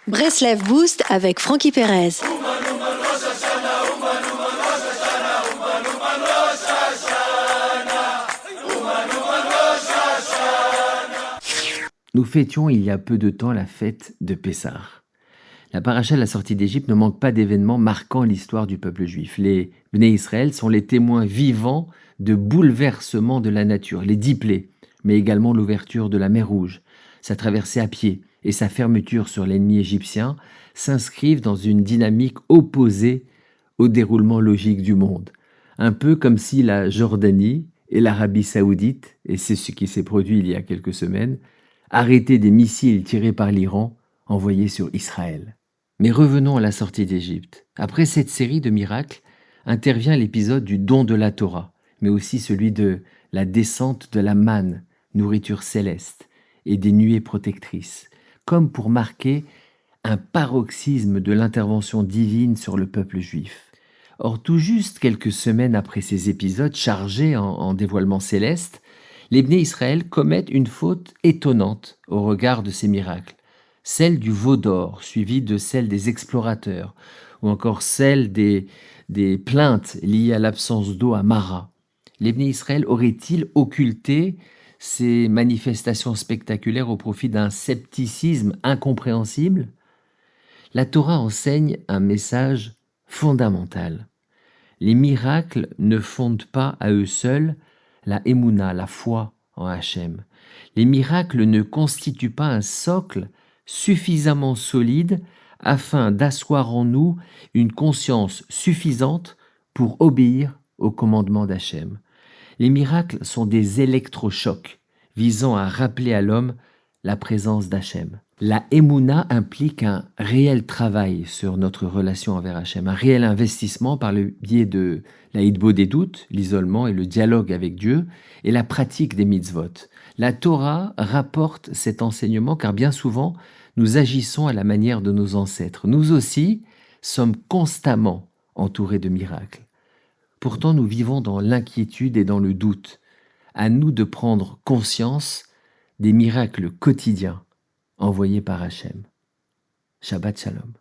Breslev Boost avec Francky Perez. Nous fêtions il y a peu de temps la fête de Pessah. La paracha de la sortie d'Égypte ne manque pas d'événements marquant l'histoire du peuple juif. Les Bnei Israël sont les témoins vivants de bouleversements de la nature, les 10 plaies, mais également l'ouverture de la mer Rouge, sa traversée à pied et sa fermeture sur l'ennemi égyptien s'inscrivent dans une dynamique opposée au déroulement logique du monde. Un peu comme si la Jordanie et l'Arabie saoudite, et c'est ce qui s'est produit il y a quelques semaines, arrêtaient des missiles tirés par l'Iran envoyés sur Israël. Mais revenons à la sortie d'Égypte. Après cette série de miracles, intervient l'épisode du don de la Torah, mais aussi celui de la descente de la manne, nourriture céleste, et des nuées protectrices, comme pour marquer un paroxysme de l'intervention divine sur le peuple juif. Or, tout juste quelques semaines après ces épisodes chargés en dévoilements célestes, les Bnei Israël commettent une faute étonnante au regard de ces miracles, celle du veau d'or, suivie de celle des explorateurs, ou encore celle des plaintes liées à l'absence d'eau à Mara. Les Bnei Israël auraient-ils occulté ces manifestations spectaculaires au profit d'un scepticisme incompréhensible ? La Torah enseigne un message fondamental. Les miracles ne fondent pas à eux seuls la émouna, la foi en Hachem. Les miracles ne constituent pas un socle suffisamment solide afin d'asseoir en nous une conscience suffisante pour obéir au commandement d'Hachem. Les miracles sont des électrochocs visant à rappeler à l'homme la présence d'Hachem. La Emouna implique un réel travail sur notre relation envers Hachem, un réel investissement par le biais de la hitbo des doutes, l'isolement et le dialogue avec Dieu, et la pratique des mitzvot. La Torah rapporte cet enseignement car bien souvent, nous agissons à la manière de nos ancêtres. Nous aussi sommes constamment entourés de miracles. Pourtant, nous vivons dans l'inquiétude et dans le doute. À nous de prendre conscience des miracles quotidiens envoyés par Hachem. Shabbat Shalom.